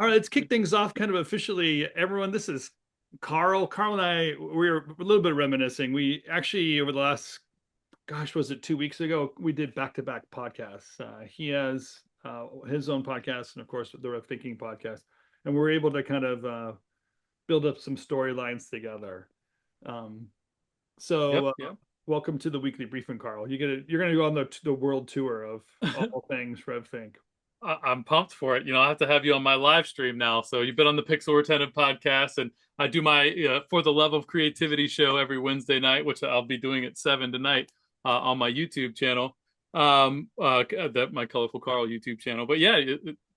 All right, let's kick things off kind of officially. Everyone, this is Carl. Carl and I, we were a little bit reminiscing. We actually, over the last, gosh, was it 2 weeks ago? We did back-to-back podcasts. He has his own podcast, and of course, the RevThinking podcast. And we were able to kind of build up some storylines together. Um, so, Yep, uh, yep. welcome to the weekly briefing, Carl. You're going to go on the world tour of all things RevThink. I'm pumped for it. I have to have you on my live stream now. So you've been on the Pixel Retentive podcast, and I do my For the Love of Creativity show every Wednesday night, which I'll be doing at 7 tonight on my YouTube channel, that my Colorful Carl YouTube channel. But yeah,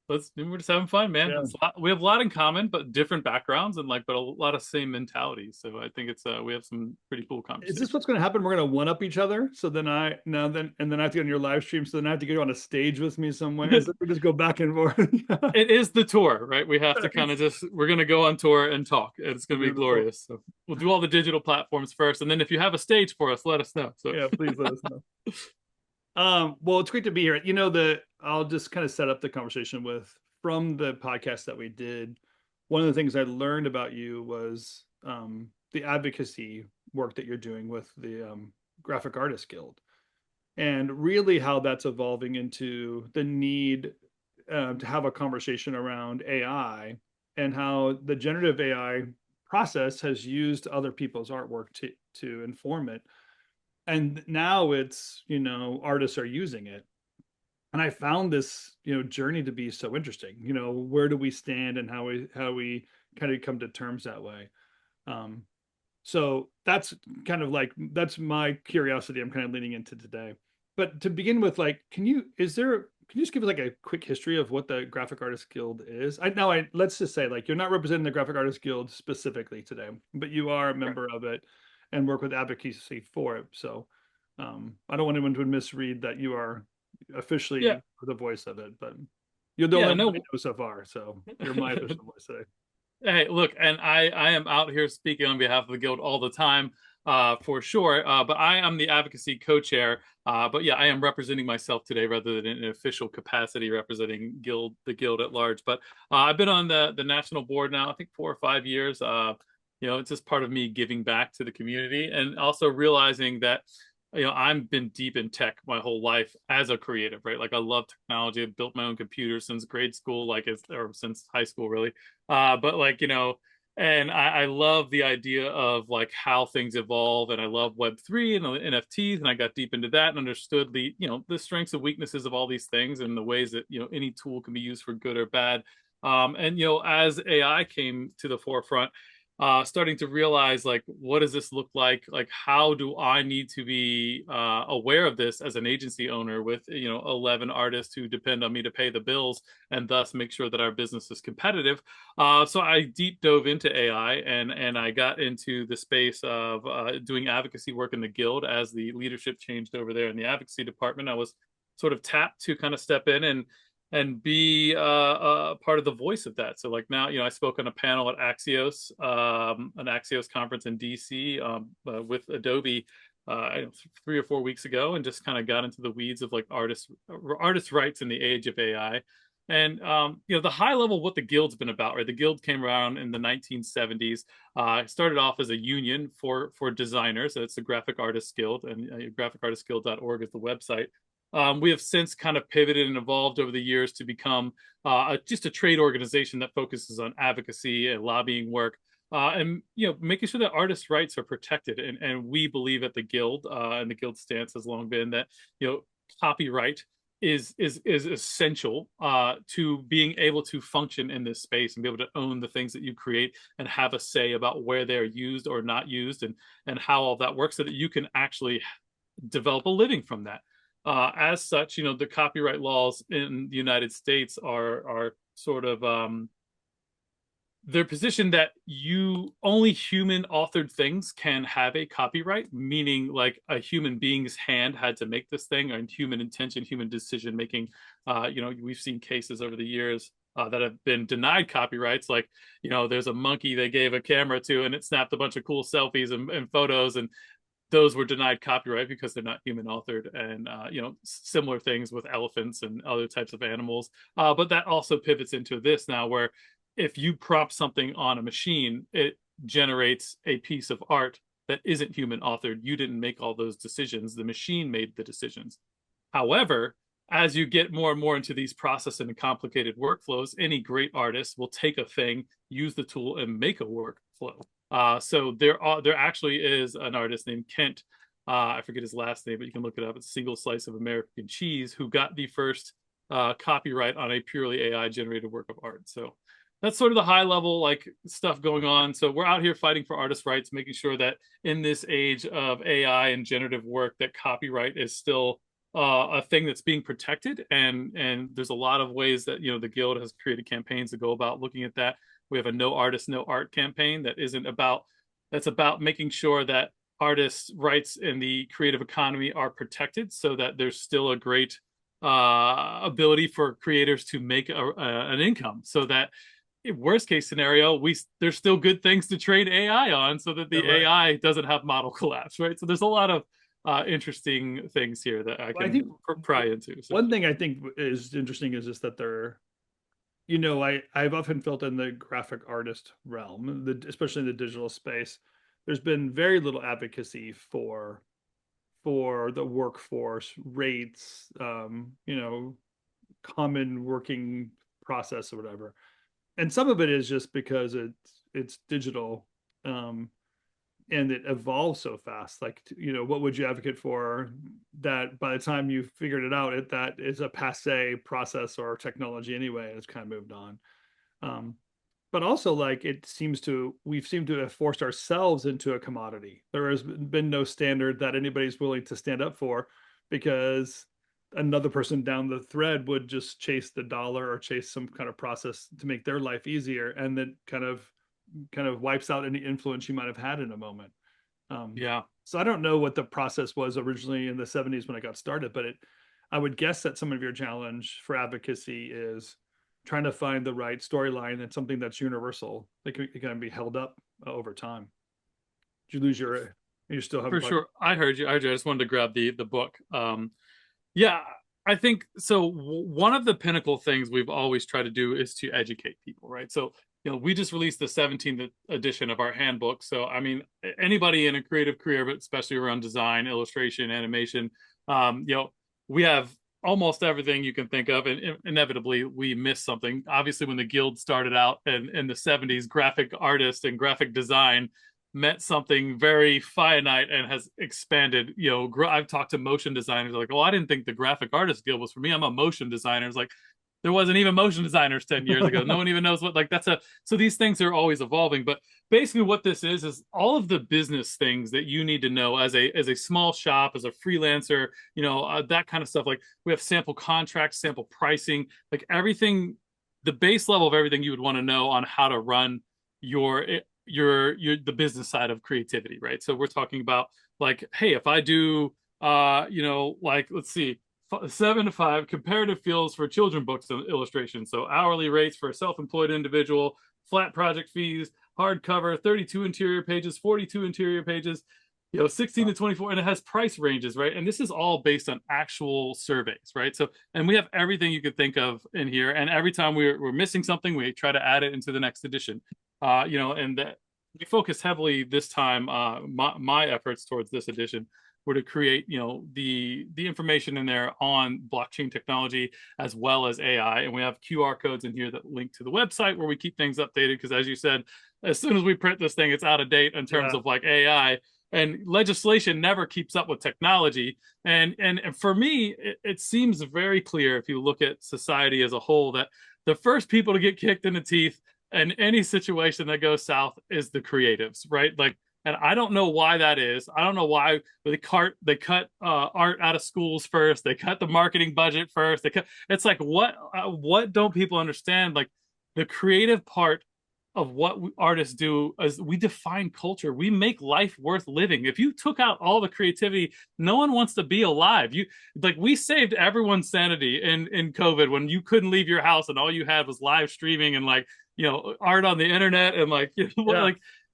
we're just having fun, man. Yeah. We have a lot in common, but different backgrounds, and but a lot of same mentalities. So I think we have some pretty cool Is this conversations. what's going to happen? We're going to one up each other. So then I now then and then I have to get on your live stream. So then I have to get you on a stage with me somewhere. Is that we just go back and forth? It is the tour, right? We have to kind of Nice. we're going to go on tour and talk. It's going to be Beautiful. glorious. So we'll do all the digital platforms first. And then if you have a stage for us, let us know. So, Yeah, please let us know. Well, it's great to be here. I'll just kind of set up the conversation with from the podcast that we did. One of the things I learned about you was the advocacy work that you're doing with the Graphic Artists Guild, and really how that's evolving into the need to have a conversation around AI and how the generative AI process has used other people's artwork to inform it. And now it's, artists are using it. And I found this, journey to be so interesting. Where do we stand and how we kind of come to terms that way. Um, so that's kind of like that's my curiosity I'm kind of leaning into today. But to begin with, like, can you just give us like a quick history of what the Graphic Artists Guild is? I let's just say like you're not representing the Graphic Artists Guild specifically today, but you are a correct. member of it and work with advocacy for it. So I don't want anyone to misread that you are Yeah. officially the voice of it, but you're the only Yeah. one I No. know so far. So you're my official voice today. Hey, look, and I am out here speaking on behalf of the guild all the time, for sure. But I am the advocacy co-chair. But yeah, I am representing myself today rather than in an official capacity representing the guild at large. But I've been on the national board now, I think 4 or 5 years. It's just part of me giving back to the community and also realizing that I've been deep in tech my whole life as a creative, right? Like I love technology. I've built my own computer since grade school, or since high school, really. But and I love the idea of like how things evolve, and I love Web3 and NFTs, and I got deep into that and understood the strengths and weaknesses of all these things and the ways that any tool can be used for good or bad. And as AI came to the forefront, starting to realize like what does this look like how do I need to be aware of this as an agency owner with 11 artists who depend on me to pay the bills and thus make sure that our business is competitive. So I deep dove into AI, and I got into the space of doing advocacy work in the guild. As the leadership changed over there in the advocacy department, I was sort of tapped to kind of step in and be part of the voice of that. So like now, I spoke on a panel at Axios, an Axios conference in DC, with Adobe, 3 or 4 weeks ago, and just kind of got into the weeds of like artist rights in the age of AI. And the high level what the guild's been about, right? The guild came around in the 1970s. It started off as a union for designers. So it's the Graphic Artists Guild, and graphicartistsguild.org is the website. We have since kind of pivoted and evolved over the years to become just a trade organization that focuses on advocacy and lobbying work, and making sure that artists' rights are protected. And we believe at the guild, and the guild stance has long been that copyright is essential to being able to function in this space and be able to own the things that you create and have a say about where they're used or not used, and how all that works so that you can actually develop a living from that. As such, the copyright laws in the United States are sort of they're positioned that you only human authored things can have a copyright, meaning like a human being's hand had to make this thing, and human intention, human decision making. We've seen cases over the years that have been denied copyrights. Like, there's a monkey they gave a camera to, and it snapped a bunch of cool selfies and photos, and those were denied copyright because they're not human authored, and similar things with elephants and other types of animals. But that also pivots into this now, where if you prop something on a machine, it generates a piece of art that isn't human authored. You didn't make all those decisions, the machine made the decisions. However, as you get more and more into these process and complicated workflows, any great artist will take a thing, use the tool, and make a workflow. So there actually is an artist named Kent. I forget his last name, but you can look it up. It's Single Slice of American Cheese, who got the first copyright on a purely AI generated work of art. So that's sort of the high level like stuff going on. So we're out here fighting for artist rights, making sure that in this age of AI and generative work, that copyright is still a thing that's being protected. And there's a lot of ways that the guild has created campaigns to go about looking at that. We have a No Artist, No Art campaign that's about making sure that artists' rights in the creative economy are protected, so that there's still a great ability for creators to make an income, so that worst case scenario, there's still good things to train AI on, so that the right. AI doesn't have model collapse, right? So there's a lot of interesting things here that I can pry into. So. One thing I think is interesting is just that I've often felt in the graphic artist realm, especially in the digital space, there's been very little advocacy for the workforce rates, common working process or whatever. And some of it is just because it's digital, and it evolves so fast. Like, what would you advocate for that by the time you figured it out, that is a passe process or technology anyway, and it's kind of moved on. But also, like, we've seemed to have forced ourselves into a commodity. There has been no standard that anybody's willing to stand up for, because another person down the thread would just chase the dollar or chase some kind of process to make their life easier, and then kind of wipes out any influence you might have had in a moment. Yeah. So I don't know what the process was originally in the 70s when I got started, but I would guess that some of your challenge for advocacy is trying to find the right storyline and something that's universal that can be held up over time. Did you lose you still have For sure. I heard you. I just wanted to grab the book. Yeah, I think so. One of the pinnacle things we've always tried to do is to educate people, right? So, we just released the 17th edition of our handbook. So, I mean, anybody in a creative career, but especially around design, illustration, animation, we have almost everything you can think of, and inevitably we miss something. Obviously, when the guild started out in the 70s, graphic artist and graphic design meant something very finite and has expanded. I've talked to motion designers like, oh, I didn't think the graphic artist guild was for me. I'm a motion designer. It's like, there wasn't even motion designers 10 years ago. No one even knows what, like, so these things are always evolving. But basically what this is all of the business things that you need to know as a small shop, as a freelancer, that kind of stuff. Like, we have sample contracts, sample pricing, like everything, the base level of everything you would want to know on how to run the business side of creativity, right? So we're talking about, like, hey, if I do like, let's see, 7 to 5 comparative fields for children books and illustration. So hourly rates for a self-employed individual, flat project fees, hardcover, 32 interior pages, 42 interior pages, 16 to 24, and it has price ranges, right? And this is all based on actual surveys, right? So, and we have everything you could think of in here. And every time we're missing something, we try to add it into the next edition. And we focus heavily this time. My efforts towards this edition were to create, the information in there on blockchain technology as well as AI. And we have QR codes in here that link to the website where we keep things updated. Because as you said, as soon as we print this thing, it's out of date in terms of like AI, and legislation never keeps up with technology. And for me, it seems very clear, if you look at society as a whole, that the first people to get kicked in the teeth in any situation that goes south is the creatives, right? Like, and I don't know why that is. I don't know why they cut art out of schools first. They cut the marketing budget first. It's like, what don't people understand? Like, the creative part of what artists do is we define culture. We make life worth living. If you took out all the creativity, no one wants to be alive. We saved everyone's sanity in COVID, when you couldn't leave your house and all you had was live streaming and art on the internet, and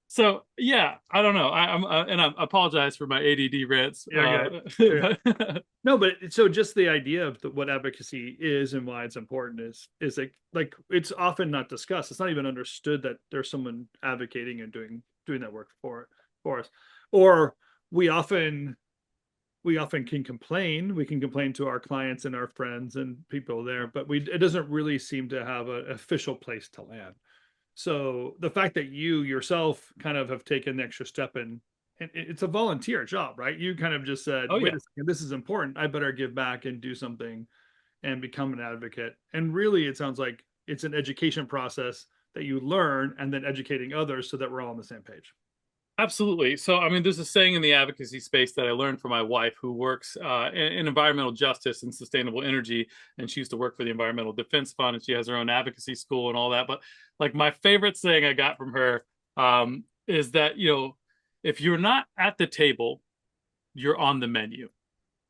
So yeah, I don't know. I apologize for my ADD rants. Yeah, good. Yeah. But No, but so just the idea of what advocacy is and why it's important is like it's often not discussed. It's not even understood that there's someone advocating and doing that work for us. Or we often we often can complain. We can complain to our clients and our friends and people there, but we it doesn't really seem to have an official place to land. So the fact that you yourself kind of have taken the extra step and it's a volunteer job, right? You kind of just said, oh wait yeah, a second, this is important. I better give back and do something and become an advocate. And really, it sounds like it's an education process that you learn and then educating others so that we're all on the same page. absolutely. So I mean, there's a saying in the advocacy space that I learned from my wife, who works in environmental justice and sustainable energy, and she used to work for the Environmental Defense Fund, and she has her own advocacy school and all that. But like my favorite saying I got from her is that if you're not at the table, you're on the menu.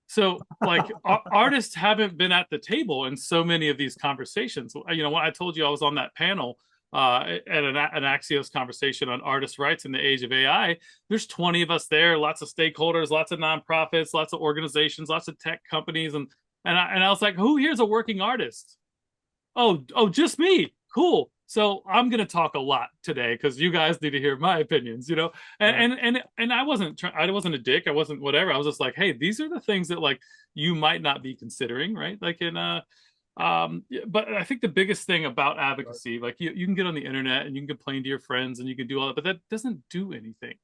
So, like, artists haven't been at the table in so many of these conversations. When I told you I was on that panel at an Axios conversation on artist rights in the age of AI, there's 20 of us there, lots of stakeholders, lots of nonprofits, lots of organizations, lots of tech companies, and I was like, who here's a working artist? Oh, just me. Cool. So I'm gonna talk a lot today because you guys need to hear my opinions. Yeah. And I wasn't a dick. I wasn't whatever. I was just like, hey, these are the things that like you might not be considering, right? Like but I think the biggest thing about advocacy, like you can get on the internet and you can complain to your friends and you can do all that, but that doesn't do anything.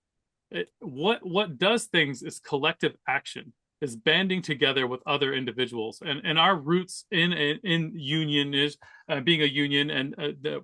What does things is collective action, is banding together with other individuals, and our roots in union is being a union, and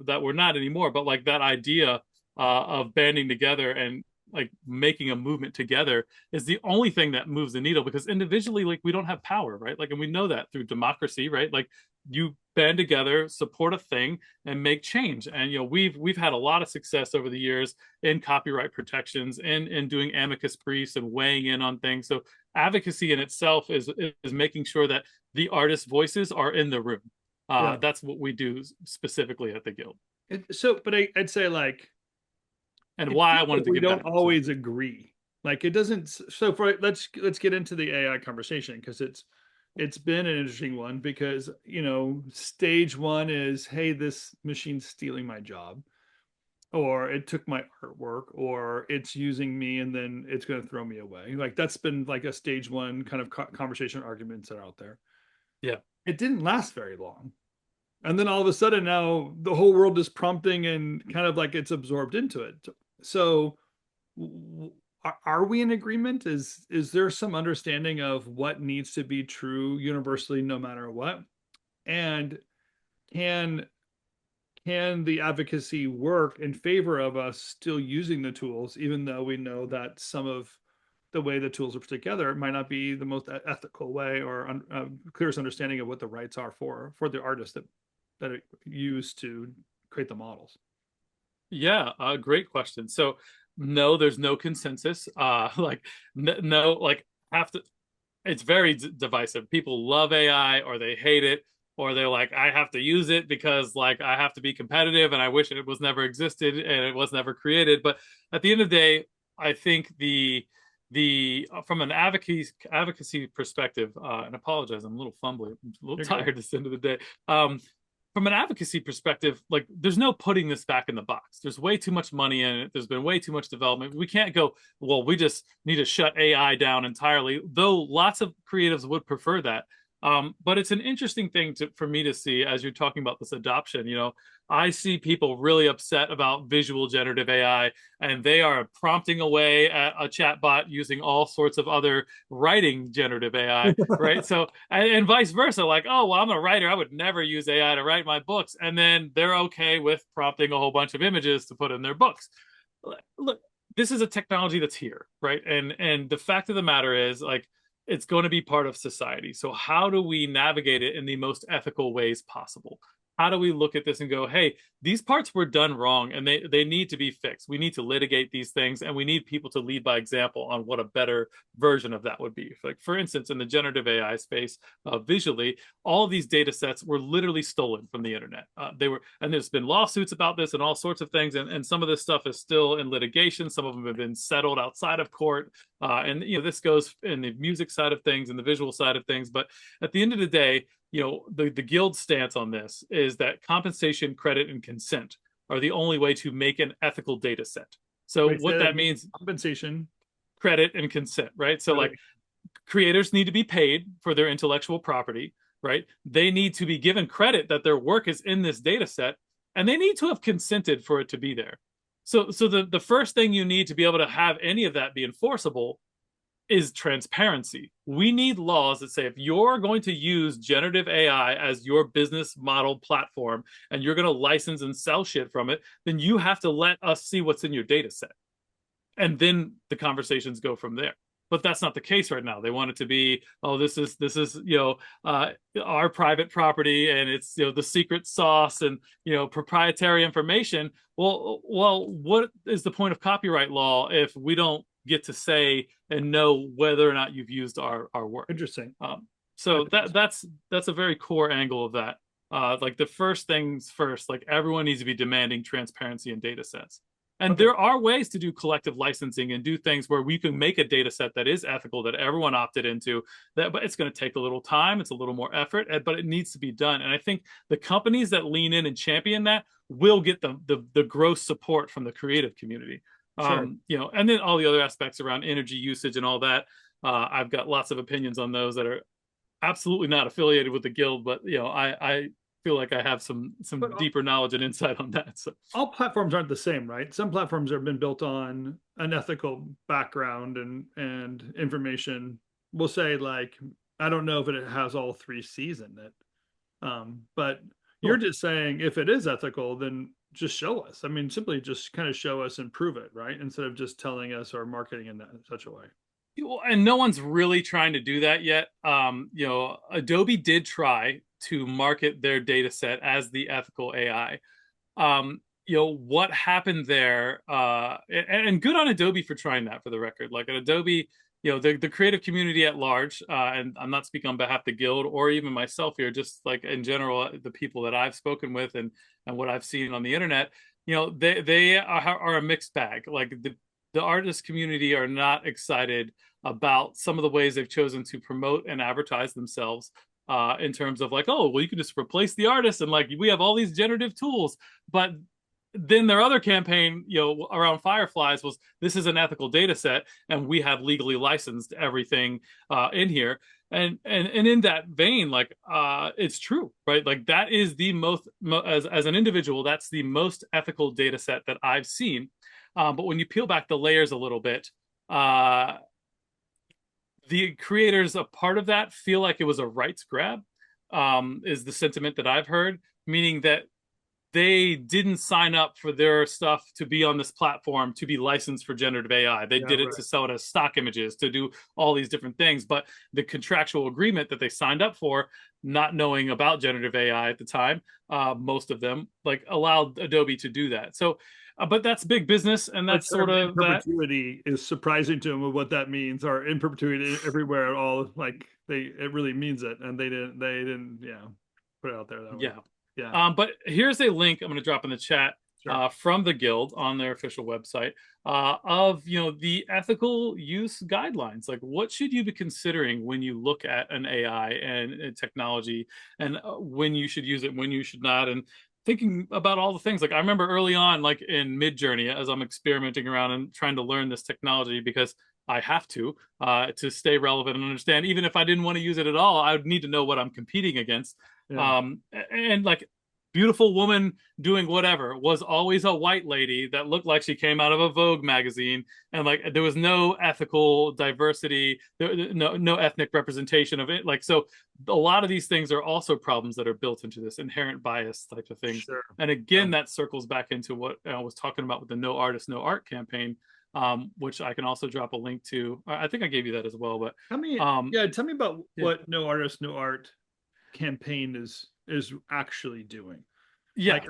that we're not anymore, but like that idea of banding together and like making a movement together is the only thing that moves the needle, because individually like we don't have power, right? Like, and we know that through democracy, right? Like, you band together, support a thing, and make change. And we've had a lot of success over the years in copyright protections and in doing amicus briefs and weighing in on things. So advocacy in itself is making sure that the artists' voices are in the room. Yeah. That's what we do specifically at the Guild, But I'd say like and it why I feels like wanted to we give don't back. So always agree. Like it doesn't. So for let's get into the AI conversation because it's been an interesting one because stage one is, hey, this machine's stealing my job, or it took my artwork, or it's using me and then it's going to throw me away. Like that's been like a stage one kind of conversation arguments that are out there. yeah, It didn't last very long. And then all of a sudden now the whole world is prompting and kind of like it's absorbed into it. So are we in agreement? Is there some understanding of what needs to be true universally no matter what? And can can the advocacy work in favor of us still using the tools, even though we know that some of the way the tools are put together might not be the most ethical way or clearest understanding of what the rights are for the artists that are used to create the models. yeah, great question. So no, there's no consensus. Like no, like have to. It's very divisive. People love AI or they hate it, or they're like, I have to use it because like I have to be competitive and I wish it was never existed and it was never created. But at the end of the day, I think the from an advocacy perspective, and I apologize, I'm a little fumbly, I'm a little You're good. tired this end of the day. From an advocacy perspective, like there's no putting this back in the box. There's way too much money in it. There's been way too much development. We can't go, well, we just need to shut AI down entirely, though lots of creatives would prefer that. But it's an interesting thing for me to see as you're talking about this adoption. I see people really upset about visual generative AI, and they are prompting away at a chatbot using all sorts of other writing generative AI, right? So, and vice versa, like, oh, well, I'm a writer. I would never use AI to write my books. And then they're okay with prompting a whole bunch of images to put in their books. Look, this is a technology that's here, right? And the fact of the matter is, like, it's going to be part of society. So how do we navigate it in the most ethical ways possible? how do we look at this and go, hey, these parts were done wrong and they need to be fixed. We need to litigate these things, and we need people to lead by example on what a better version of that would be. Like, for instance, in the generative AI space, visually, all of these data sets were literally stolen from the internet. And there's been lawsuits about this and all sorts of things. And some of this stuff is still in litigation. Some of them have been settled outside of court. And, this goes in the music side of things and the visual side of things. But at the end of the day, the guild stance on this is that compensation, credit, and consent are the only way to make an ethical data set. So Wait, what that means, compensation, credit, and consent, right? So credit. like, creators need to be paid for their intellectual property, right? They need to be given credit that their work is in this data set, and they need to have consented for it to be there. So the first thing you need to be able to have any of that be enforceable is transparency. We need laws that say if you're going to use generative AI as your business model platform and you're going to license and sell shit from it, then you have to let us see what's in your data set. And then the conversations go from there. But that's not the case right now. They want it to be, oh, this is our private property, and it's the secret sauce and proprietary information. Well, what is the point of copyright law if we don't get to say and know whether or not you've used our work? Interesting. So that's a very core angle of that. Like, the first things first, like, everyone needs to be demanding transparency in data sets. And Okay. there are ways to do collective licensing and do things where we can make a data set that is ethical, that everyone opted into, but it's going to take a little time. It's a little more effort, but it needs to be done. And I think the companies that lean in and champion that will get the gross support from the creative community. Sure. And then all the other aspects around energy usage and all that. I've got lots of opinions on those that are absolutely not affiliated with the guild, but I feel like I have some But deeper knowledge and insight on that. So all platforms aren't the same, right? Some platforms have been built on an ethical background and information. We'll say, like, I don't know if it has all three C's in it. But you're sure. just saying if it is ethical, then just show us. I mean, simply just kind of show us and prove it, right? Instead of just telling us or marketing in such a way. And no one's really trying to do that yet. Adobe did try to market their data set as the ethical AI. What happened there, and good on Adobe for trying that, for the record. Like, at Adobe, the creative community at large, and I'm not speaking on behalf of the guild or even myself here, just like in general, the people that I've spoken with and what I've seen on the internet, they are a mixed bag. Like, the artist community are not excited about some of the ways they've chosen to promote and advertise themselves, in terms of, like, oh, well, you can just replace the artist and, like, we have all these generative tools. But then their other campaign, around Fireflies, was, this is an ethical data set and we have legally licensed everything in here. And in that vein, like, it's true, right? Like, that is the most, as an individual, that's the most ethical data set that I've seen. But when you peel back the layers a little bit, the creators, a part of that, feel like it was a rights grab, is the sentiment that I've heard, meaning that they didn't sign up for their stuff to be on this platform to be licensed for generative AI. They did it to sell it as stock images, to do all these different things. But the contractual agreement that they signed up for, not knowing about generative AI at the time, most of them, like, allowed Adobe to do that. So, but that's big business, and that's sort of that. Perpetuity is surprising to them of what that means, or in perpetuity everywhere. All, like, it really means it, and they didn't, put it out there that way. Yeah. Yeah. But here's a link I'm going to drop in the chat, Sure. from the guild on their official website, of the ethical use guidelines. Like, what should you be considering when you look at an AI and technology, and when you should use it, when you should not, and thinking about all the things. Like, I remember early on, like in Midjourney, as I'm experimenting around and trying to learn this technology, because I have to stay relevant and understand. Even if I didn't want to use it at all, I would need to know what I'm competing against. Yeah. And like, beautiful woman doing whatever was always a white lady that looked like she came out of a Vogue magazine, and, like, there was no ethical diversity, no ethnic representation of it. Like, so a lot of these things are also problems that are built into this inherent bias type of things. Sure. And again, that circles back into what I was talking about with the No Artist, No Art campaign, which I can also drop a link to. I think I gave you that as well. But Tell me, tell me about yeah. what No Artist, No Art campaign is actually doing? Yeah. Like,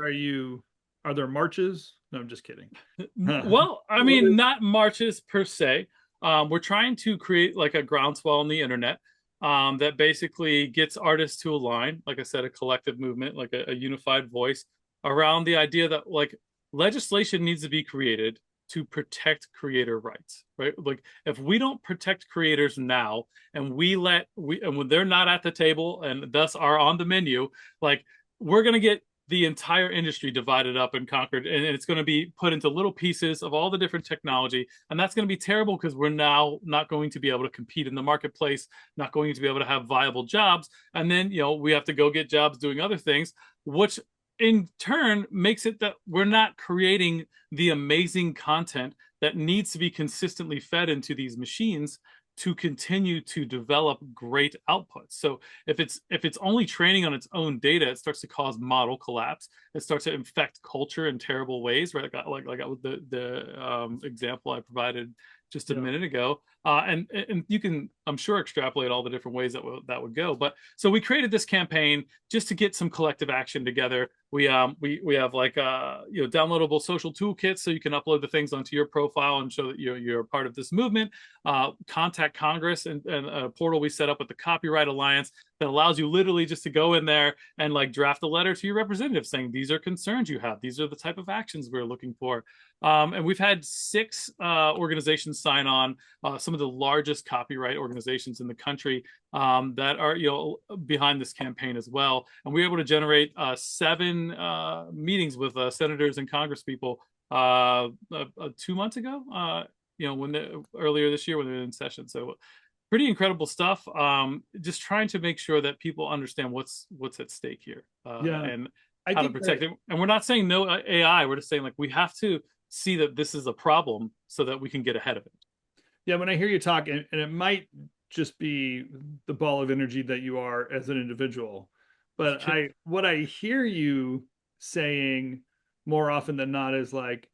are there marches? No, I'm just kidding. Well, I What mean, is, not marches per se. We're trying to create like a groundswell on the internet that basically gets artists to align, like I said, a collective movement, like a unified voice around the idea that like legislation needs to be created to protect creator rights, right? Like if we don't protect creators now and and when they're not at the table and thus are on the menu, like we're gonna get the entire industry divided up and conquered, and it's going to be put into little pieces of all the different technology, and that's going to be terrible because we're now not going to be able to compete in the marketplace, not going to be able to have viable jobs, and then we have to go get jobs doing other things, which in turn makes it that we're not creating the amazing content that needs to be consistently fed into these machines to continue to develop great outputs. So if it's only training on its own data, it starts to cause model collapse. It starts to infect culture in terrible ways, right? Like the example I provided just a yeah, minute ago. And you can, I'm sure, extrapolate all the different ways that would go. But so we created this campaign just to get some collective action together. We have like downloadable social toolkits so you can upload the things onto your profile and show that you're a part of this movement. Contact Congress and a portal we set up with the Copyright Alliance that allows you literally just to go in there and like draft a letter to your representative saying these are concerns you have, these are the type of actions we're looking for. And we've had 6 organizations sign on, some of the largest copyright organizations in the country that are behind this campaign as well. And we were able to generate 7 meetings with senators and congresspeople 2 months ago. Earlier this year when they were in session. So pretty incredible stuff. Just trying to make sure that people understand what's at stake here yeah. and I how to think that protect it. And we're not saying no AI. We're just saying like we have to see that this is a problem so that we can get ahead of it. yeah, when I hear you talk, and it might just be the ball of energy that you are as an individual, but I what I hear you saying more often than not is like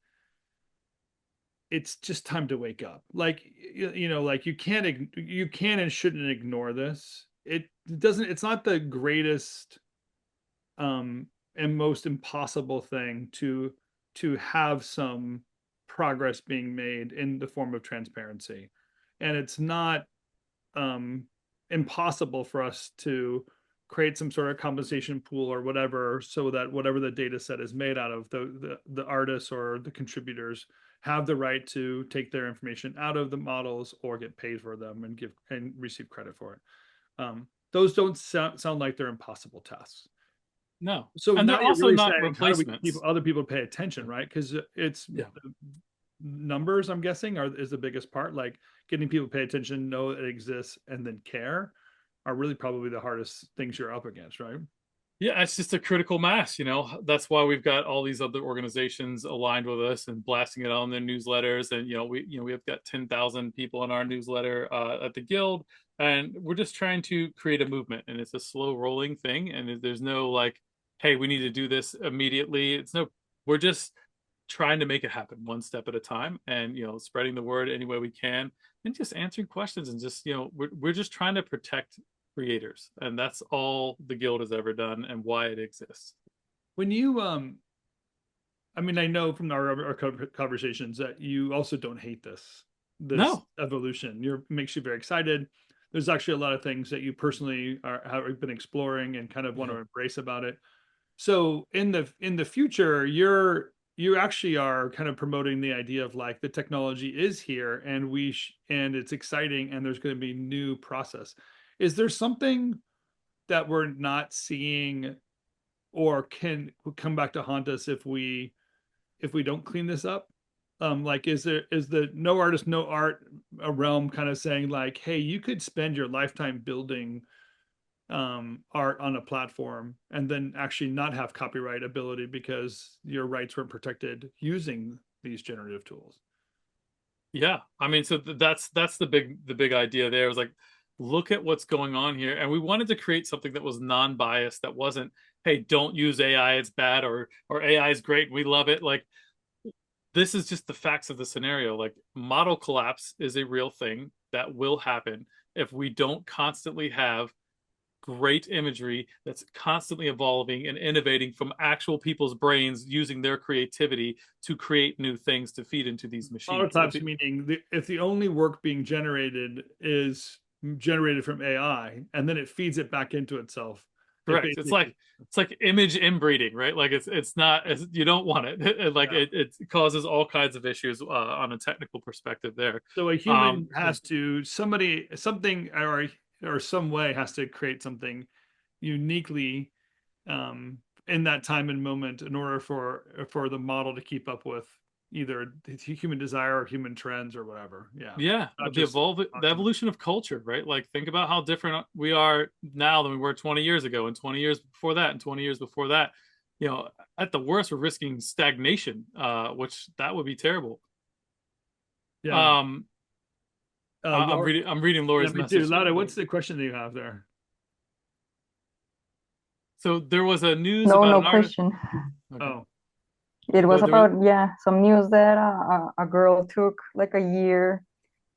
it's just time to wake up. Like like you can and shouldn't ignore this. It doesn't. It's not the greatest and most impossible thing to have some progress being made in the form of transparency, and it's not um, impossible for us to create some sort of compensation pool or whatever so that whatever the data set is made out of the artists or the contributors have the right to take their information out of the models or get paid for them and give and receive credit for it. Those don't sound like they're impossible tasks. No, So and now they're you're also really not saying, how do we keep replacements. other people pay attention, right? Because it's Yeah. numbers, I'm guessing, is the biggest part. Like getting people to pay attention, know it exists, and then care are really probably the hardest things you're up against, right? Yeah, it's just a critical mass, That's why we've got all these other organizations aligned with us and blasting it on their newsletters. And we have got 10,000 people in our newsletter at the Guild, and we're just trying to create a movement. And it's a slow rolling thing, and there's no like, hey, we need to do this immediately. We're just trying to make it happen one step at a time, and spreading the word any way we can, and just answering questions, and just we're just trying to protect creators, and that's all the guild has ever done and why it exists. When you I mean, I know from our conversations that you also don't hate this No. evolution. You're makes you very excited. There's actually a lot of things that you personally have been exploring and kind of want Yeah. to embrace about it. So in the future, you actually are kind of promoting the idea of like the technology is here and and it's exciting and there's going to be new process. Is there something that we're not seeing or can come back to haunt us if we don't clean this up? Like is the no artist, no art a realm kind of saying like, hey, you could spend your lifetime building art on a platform and then actually not have copyright ability because your rights weren't protected using these generative tools. Yeah, I mean, so that's the big idea there is like look at what's going on here, and we wanted to create something that was non-biased, that wasn't, hey, don't use AI, it's bad, or AI is great, we love it. Like this is just the facts of the scenario. Like model collapse is a real thing that will happen if we don't constantly have great imagery that's constantly evolving and innovating from actual people's brains using their creativity to create new things to feed into these machines. Prototypes meaning if the only work being generated is generated from AI and then it feeds it back into itself, it Correct. It's basically, like image inbreeding, right? Like it's not as you don't want it. Like yeah. it causes all kinds of issues on a technical perspective there. So a human Yeah. has to something or some way has to create something uniquely in that time and moment in order for the model to keep up with either human desire or human trends or whatever. Yeah, Yeah, not just the talking. evolution of culture, right? Like think about how different we are now than we were 20 years ago, and 20 years before that, and 20 years before that. You know, at the worst, we're risking stagnation, which that would be terrible. Yeah. Um, Laura, I'm reading yeah, Laura's me too. message. Laura, what's the question that you have there? So there was a news No, about no an artist. question. Okay. Oh, It was There was about, yeah, some news that a girl took like a year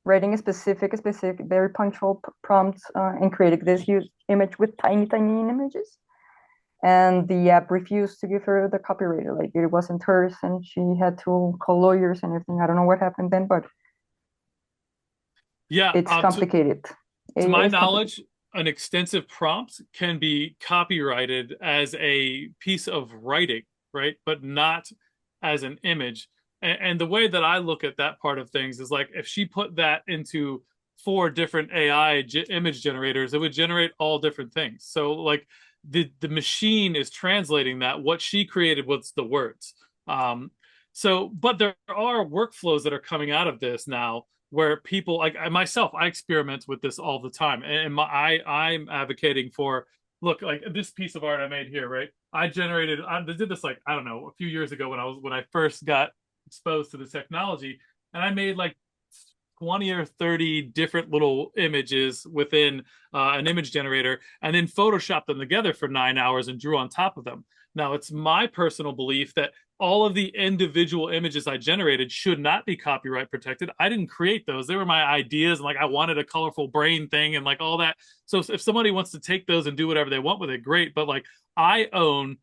writing a specific, very punctual prompt and created this huge image with tiny, tiny images. And the app refused to give her the copyright. Like it wasn't hers, and she had to call lawyers and everything. I don't know what happened then, but yeah. it's complicated. To It my is complicated. knowledge, an extensive prompt can be copyrighted as a piece of writing, right? But not as an image. And the way that I look at that part of things is like if she put that into four different AI image generators, it would generate all different things. So like the machine is translating that. What she created was the words. So, but there are workflows that are coming out of this now where people like myself, I experiment with this all the time, and I'm advocating for look like this piece of art I made here, right? I did this like I don't know a few years ago when I first got exposed to the technology, and I made like 20 or 30 different little images within an image generator and then photoshopped them together for 9 hours and drew on top of them. Now, it's my personal belief that all of the individual images I generated should not be copyright protected. I didn't create those. They were my ideas. And like I wanted a colorful brain thing and like all that. So if somebody wants to take those and do whatever they want with it, great. But like I own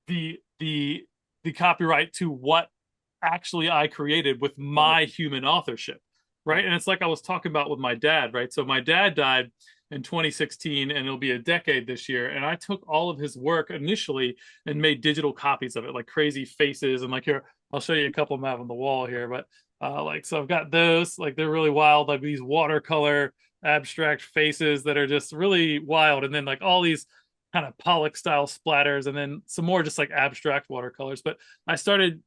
the copyright to what actually I created with right. my human authorship. Right. And it's like I was talking about with my dad, right? So my dad died in 2016 and it'll be a decade this year. And I took all of his work initially and made digital copies of it, like crazy faces. And like here, I'll show you a couple of them I have on the wall here. But like, so I've got those, like they're really wild, like these watercolor abstract faces that are just really wild. And then like all these kind of Pollock style splatters and then some more just like abstract watercolors. But I started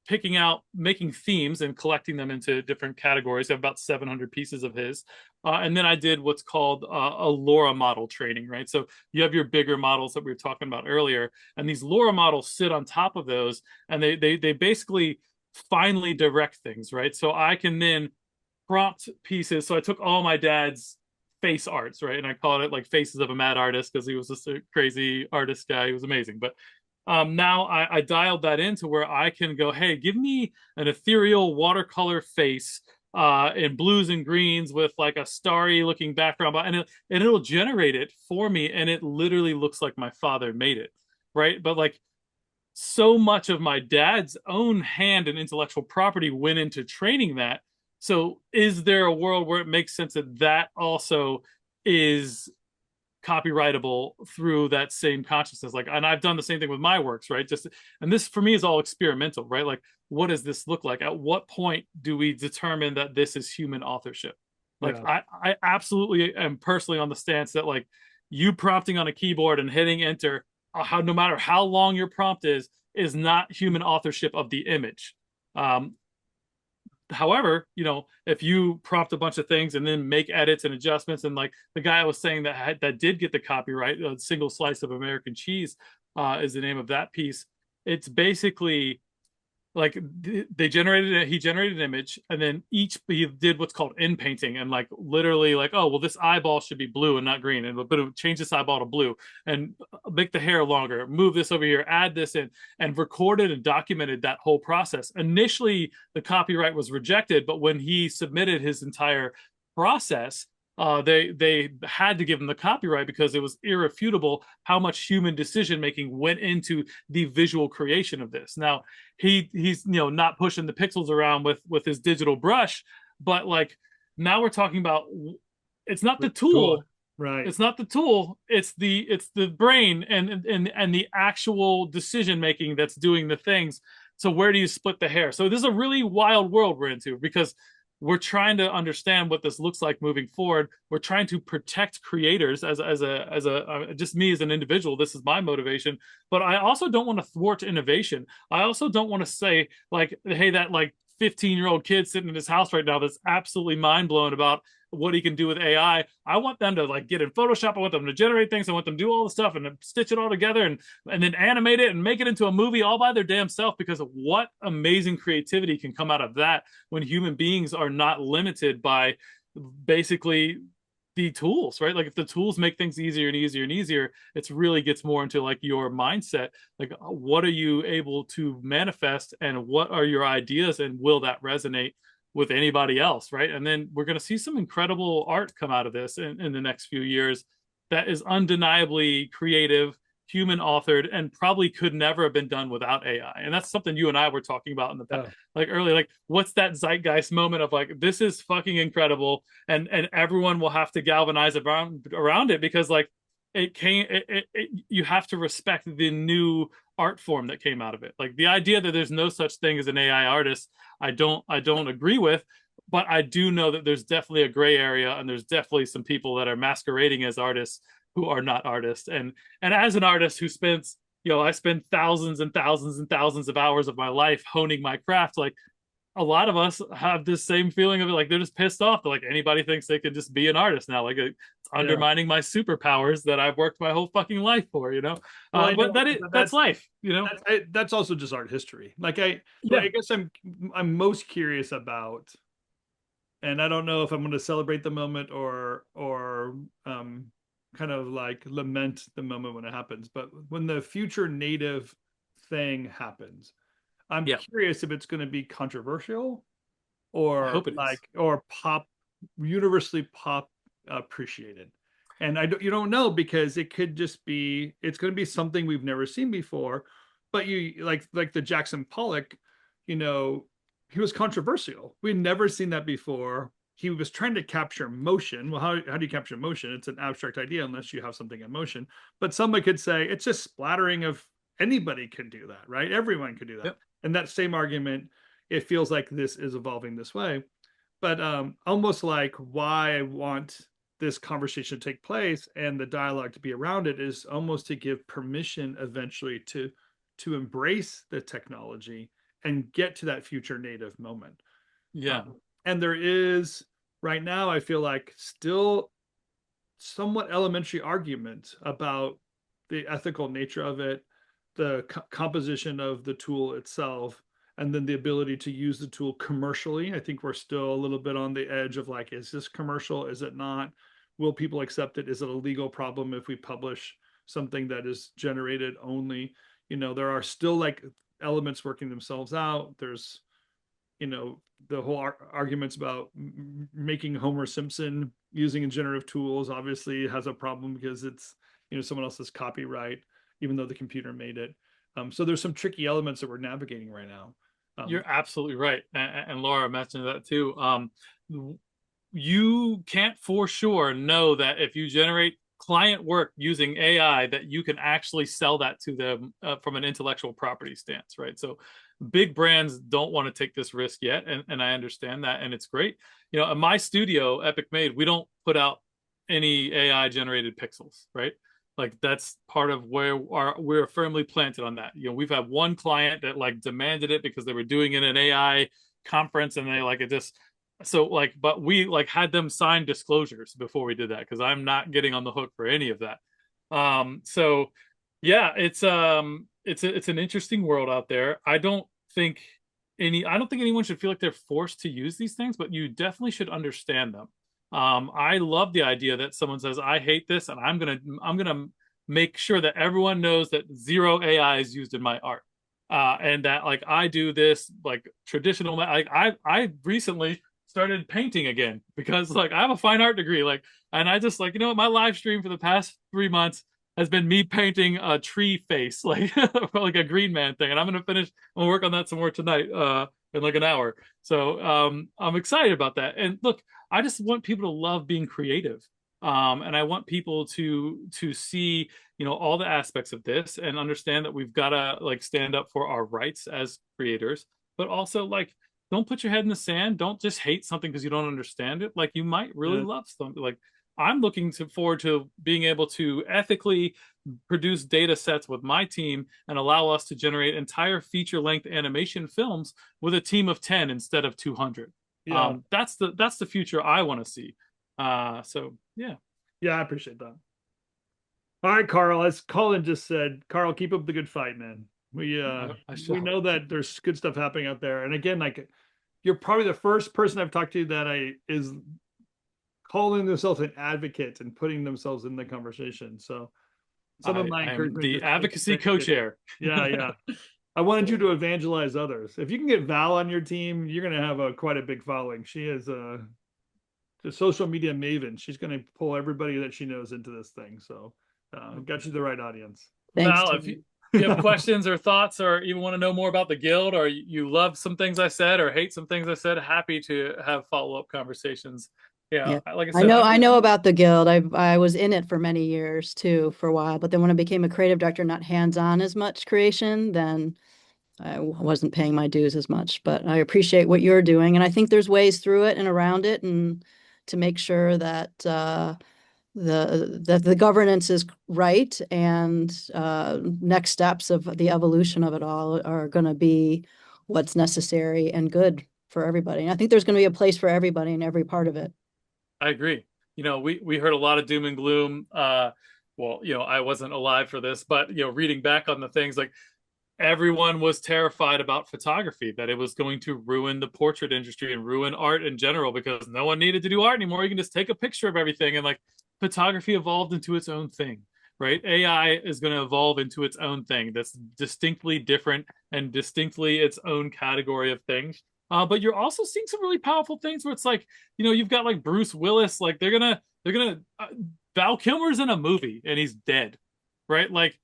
picking out, making themes and collecting them into different categories. I have about 700 pieces of his. And then I did what's called a LoRa model training, right? So you have your bigger models that we were talking about earlier, and these LoRa models sit on top of those, and they basically finely direct things, right? So I can then prompt pieces. So I took all my dad's face arts, right? And I called it like Faces of a Mad Artist because he was just a crazy artist guy. He was amazing. But now I dialed that into where I can go, hey, give me an ethereal watercolor face in blues and greens with like a starry looking background, and it'll generate it for me, and it literally looks like my father made it, right? But like so much of my dad's own hand and intellectual property went into training that. So is there a world where it makes sense that that also is copyrightable through that same consciousness? Like, and I've done the same thing with my works, right? Just, and this for me is all experimental, right? Like, what does this look like? At what point do we determine that this is human authorship? Like, Yeah. I absolutely am personally on the stance that like you prompting on a keyboard and hitting enter, how no matter how long your prompt is not human authorship of the image. However, you know, if you prompt a bunch of things and then make edits and adjustments, and like the guy I was saying that did get the copyright, a single slice of American cheese is the name of that piece. It's basically like he generated an image, and then he did what's called in painting, and like literally like, oh well, this eyeball should be blue and not green, and but change this eyeball to blue and make the hair longer, move this over here, add this in, and recorded and documented that whole process. Initially the copyright was rejected, but when he submitted his entire process, they had to give him the copyright because it was irrefutable how much human decision making went into the visual creation of this. Now he's not pushing the pixels around with his digital brush, but like now we're talking about it's not the tool. Right. It's not the tool. It's the brain and the actual decision making that's doing the things. So where do you split the hair? So this is a really wild world we're into because we're trying to understand what this looks like moving forward. We're trying to protect creators as a just me as an individual. This is my motivation, but I also don't want to thwart innovation. I also don't want to say like, hey, that like 15-year-old kid sitting in his house right now that's absolutely mind blown about what he can do with AI. I want them to like get in Photoshop. I want them to generate things. I want them to do all the stuff and stitch it all together and then animate it and make it into a movie all by their damn self, because of what amazing creativity can come out of that when human beings are not limited by basically the tools, right? Like if the tools make things easier and easier and easier, it's really gets more into like your mindset. Like what are you able to manifest and what are your ideas and will that resonate with anybody else, right? And then we're going to see some incredible art come out of this in the next few years that is undeniably creative, human authored, and probably could never have been done without AI. And that's something you and I were talking about in the past, like earlier, like what's that zeitgeist moment of like, this is fucking incredible. And everyone will have to galvanize around it because like you have to respect the new art form that came out of it. Like the idea that there's no such thing as an AI artist, I don't agree with, but I do know that there's definitely a gray area and there's definitely some people that are masquerading as artists who are not artists. And as an artist who spends, I spend thousands and thousands and thousands of hours of my life honing my craft, like a lot of us have this same feeling of it, like they're just pissed off that like anybody thinks they could just be an artist now. Like it's undermining my superpowers that I've worked my whole fucking life for, Well, but that's life, that's also just art history. Like I guess I'm most curious about, and I don't know if I'm going to celebrate the moment or kind of like lament the moment when it happens, but when the future native thing happens, I'm curious if it's going to be controversial or or universally pop appreciated. And you don't know, because it could just be, it's going to be something we've never seen before. But you like the Jackson Pollock, he was controversial. We'd never seen that before. He was trying to capture motion. Well, how do you capture motion? It's an abstract idea unless you have something in motion. But somebody could say it's just splattering of, anybody can do that, right? Everyone could do that. Yep. And that same argument, it feels like this is evolving this way. But almost like why I want this conversation to take place and the dialogue to be around it is almost to give permission eventually to embrace the technology and get to that future native moment. And there is right now, I feel like, still somewhat elementary argument about the ethical nature of it, the composition of the tool itself, and then the ability to use the tool commercially. I think we're still a little bit on the edge of like, is this commercial? Is it not? Will people accept it? Is it a legal problem if we publish something that is generated only? There are still like elements working themselves out. There's, the whole arguments about making Homer Simpson using generative tools obviously has a problem because it's, someone else's copyright, even though the computer made it. So there's some tricky elements that we're navigating right now. You're absolutely right. And Laura mentioned that too. You can't for sure know that if you generate client work using AI, that you can actually sell that to them from an intellectual property stance, right? So big brands don't want to take this risk yet. And I understand that. And it's great. In my studio, Epic Made, we don't put out any AI generated pixels, right? Like that's part of where we're firmly planted on that. We've had one client that like demanded it because they were doing it in an AI conference and they like it just, so like, but we like had them sign disclosures before we did that because I'm not getting on the hook for any of that. So yeah, it's an interesting world out there. I don't think anyone should feel like they're forced to use these things, but you definitely should understand them. I love the idea that someone says, I hate this, and I'm gonna make sure that everyone knows that zero AI is used in my art. And that like I do this like traditional, like I recently started painting again because like I have a fine art degree, like, and I just like, you know what, my live stream for the past 3 months has been me painting a tree face, like like a Green Man thing, and I'm gonna work on that some more tonight, in like an hour. So I'm excited about that. And look, I just want people to love being creative. And I want people to see, you know, all the aspects of this and understand that we've got to like stand up for our rights as creators, but also like don't put your head in the sand. Don't just hate something because you don't understand it. Like you might really Yeah. love something. Like I'm looking forward to being able to ethically produce data sets with my team and allow us to generate entire feature length animation films with a team of 10 instead of 200. Yeah. That's the future I want to see. So yeah. Yeah, I appreciate that. All right, Carl, as Colin just said, Carl, keep up the good fight, man. I We shall. know that there's good stuff happening out there. And again, like you're probably the first person I've talked to that I is calling themselves an advocate and putting themselves in the conversation. So some of my I am encouragement the is just advocacy thank you. co-chair. Yeah, yeah. I wanted you to evangelize others. If you can get Val on your team, you're going to have quite a big following. She is the social media maven. She's going to pull everybody that she knows into this thing. So got you the right audience. Thanks, Val, Tim. if you have questions or thoughts or even want to know more about the guild or you love some things I said or hate some things I said, happy to have follow-up conversations. Yeah, Yeah. like I I said, know I'm I just know about the guild. I was in it for many years too, for a while, but then when I became a creative director, not hands-on as much creation, then I wasn't paying my dues as much. But I appreciate what you're doing, and I think there's ways through it and around it, and to make sure that the governance is right, and next steps of the evolution of it all are going to be what's necessary and good for everybody. And I think there's going to be a place for everybody in every part of it. I agree. You know, we heard a lot of doom and gloom. Well, you know, I wasn't alive for this, but you know, reading back on the things like everyone was terrified about photography, that it was going to ruin the portrait industry and ruin art in general because no one needed to do art anymore. You can just take a picture of everything. And like photography evolved into its own thing, right? AI is going to evolve into its own thing that's distinctly different and distinctly its own category of things. But you're also seeing some really powerful things where it's like, you know, you've got like Bruce Willis, like Val Kilmer's in a movie and he's dead, right? Like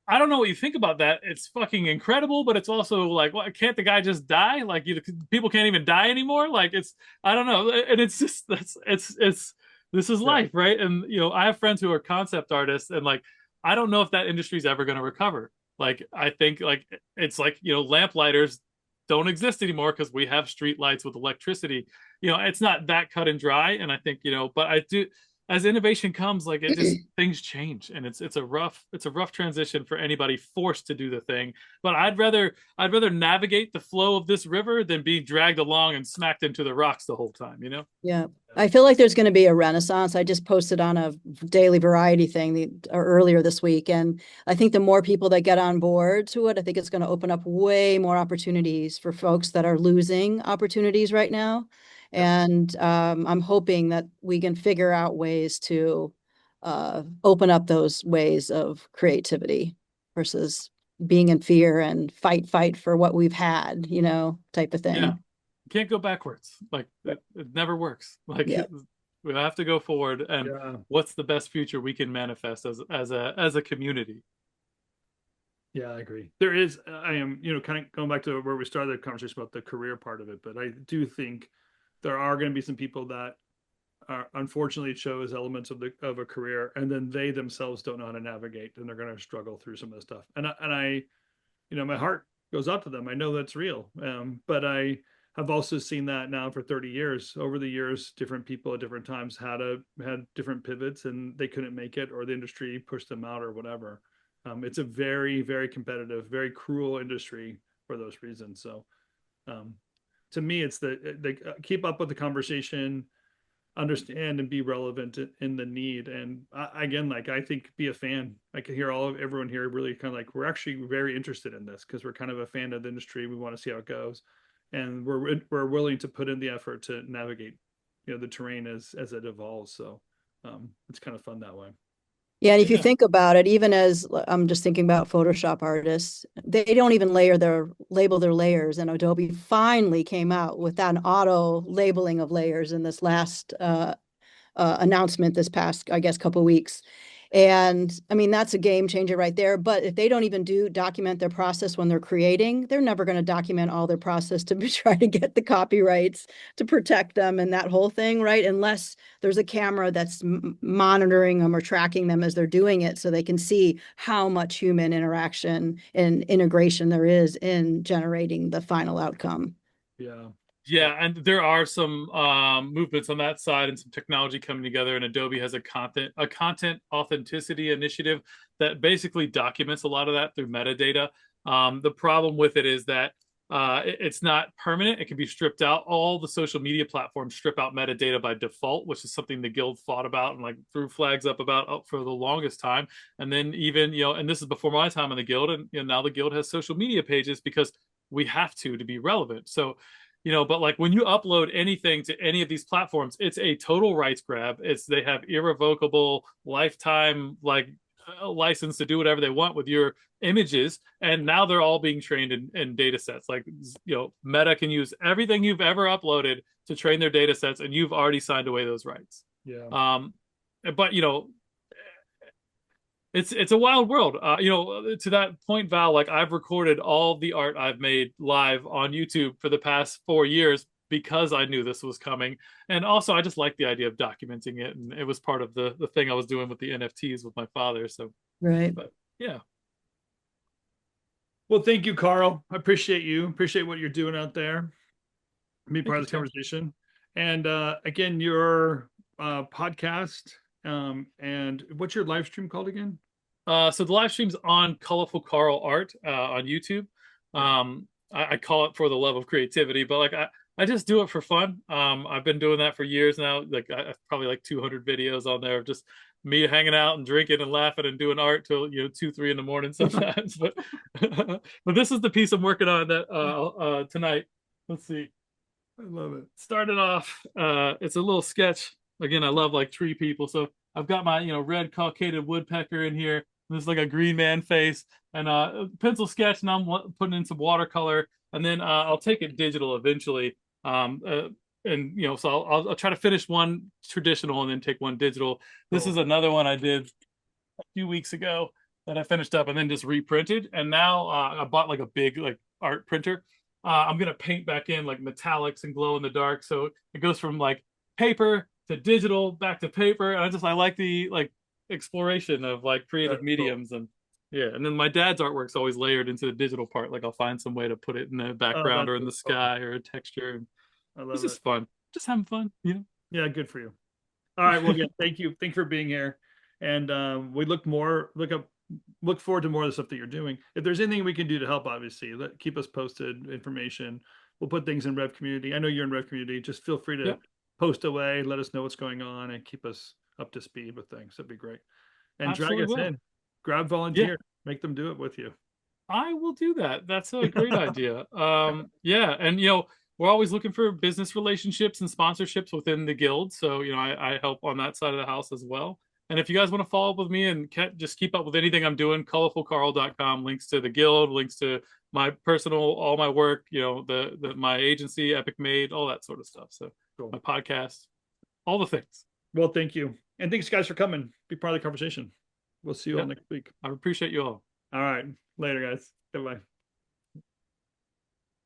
I don't know what you think about that. It's fucking incredible, but it's also like, what? Can't the guy just die? Like, people can't even die anymore. Like, I don't know, and it's just it's this is Yeah. life, right? And you know, I have friends who are concept artists, and like, I don't know if that industry is ever going to recover. Like, I think like it's like you know, lamplighters don't exist anymore because we have street lights with electricity. You know, it's not that cut and dry, and I think you know, but I do as innovation comes, like it just things change, and it's a rough transition for anybody forced to do the thing. But I'd rather navigate the flow of this river than be dragged along and smacked into the rocks the whole time. You know? Yeah. I feel like there's going to be a renaissance. I just posted on a daily variety thing earlier this week. And I think the more people that get on board to it, I think it's going to open up way more opportunities for folks that are losing opportunities right now. Yep. And I'm hoping that we can figure out ways to open up those ways of creativity versus being in fear and fight for what we've had, type of Yeah. thing. You can't go backwards. Like it never works. Like Yeah. we have to go forward. And Yeah. what's the best future we can manifest as a community? Yeah, I agree. I am, kind of going back to where we started the conversation about the career part of it, but I do think there are going to be some people that are unfortunately chose elements of a career and then they themselves don't know how to navigate and they're going to struggle through some of the stuff. And I, my heart goes out to them. I know that's real. But I have also seen that now for 30 years. Over the years, different people at different times had different pivots and they couldn't make it or the industry pushed them out or whatever. It's a very, very competitive, very cruel industry for those reasons. So um, to me, it's the keep up with the conversation, understand and be relevant in the need. And again, like I think be a fan. I can hear everyone here really kind of like we're actually very interested in this because we're kind of a fan of the industry. We want to see how it goes, and we're willing to put in the effort to navigate, the terrain as it evolves. So it's kind of fun that way. Yeah, and if you Yeah. think about it, even as I'm just thinking about Photoshop artists, they don't even label their layers. And Adobe finally came out with that auto labeling of layers in this last announcement this past, I guess, couple of weeks. And I mean, that's a game changer right there. But if they don't even document their process when they're creating, they're never going to document all their process to try to get the copyrights to protect them and that whole thing, right? Unless there's a camera that's monitoring them or tracking them as they're doing it so they can see how much human interaction and integration there is in generating the final outcome. Yeah. Yeah, and there are some movements on that side and some technology coming together. And Adobe has a content authenticity initiative that basically documents a lot of that through metadata. The problem with it is that it's not permanent. It can be stripped out. All the social media platforms strip out metadata by default, which is something the guild fought about and like threw flags up about for the longest time. And then even, and this is before my time in the guild, and now the guild has social media pages because we have to be relevant. So but like when you upload anything to any of these platforms, it's a total rights grab. They have irrevocable lifetime license to do whatever they want with your images, and now they're all being trained in data sets. Like Meta can use everything you've ever uploaded to train their data sets, and you've already signed away those rights. Yeah. But it's a wild world. To that point, Val, like I've recorded all the art I've made live on YouTube for the past 4 years because I knew this was coming. And also I just like the idea of documenting it. And it was part of the thing I was doing with the NFTs with my father. So, right. But yeah. Well, thank you, Carl. I appreciate you. Appreciate what you're doing out there. Be part of this conversation. And again, your podcast and what's your live stream called again? So the live stream's on Colorful Carl Art on YouTube. I call it for the love of creativity, but like I just do it for fun. I've been doing that for years now. Like I probably like 200 videos on there of just me hanging out and drinking and laughing and doing art till 2, 3 in the morning sometimes. But but this is the piece I'm working on that tonight. Let's see. I love it. Started off. It's a little sketch. Again, I love like tree people, so I've got my red cockaded woodpecker in here. There's like a green man face and a pencil sketch, and I'm putting in some watercolor, and then I'll take it digital eventually. So I'll try to finish one traditional and then take one digital. This is another one I did a few weeks ago that I finished up and then just reprinted. And now I bought like a big like art printer. I'm gonna paint back in like metallics and glow in the dark, so it goes from like paper to digital back to paper. And I like the like exploration of like creative mediums. And yeah, and then my dad's artwork's always layered into the digital part. Like I'll find some way to put it in the background or in the sky or a texture. I love it's just fun, just having fun. Yeah, good for you. All right, well, yeah, thank you for being here, and we look forward to more of the stuff that you're doing. If there's anything we can do to help, obviously keep us posted. Information, we'll put things in Rev Community. I know you're in Rev Community. Just feel free to post away, let us know what's going on, and keep us up to speed with things. That'd be great. And Absolutely drag us in, grab volunteer, make them do it with you. I will do that. That's a great idea. Yeah, and we're always looking for business relationships and sponsorships within the guild. So I help on that side of the house as well. And if you guys want to follow up with me and just keep up with anything I'm doing, colorfulcarl.com, links to the guild, links to my personal, all my work, my agency, Epic Made, all that sort of stuff. So my podcast, all the things. Well, thank you. And thanks, guys, for coming. Be part of the conversation. We'll see you all next week. I appreciate you all. All right. Later, guys. Goodbye.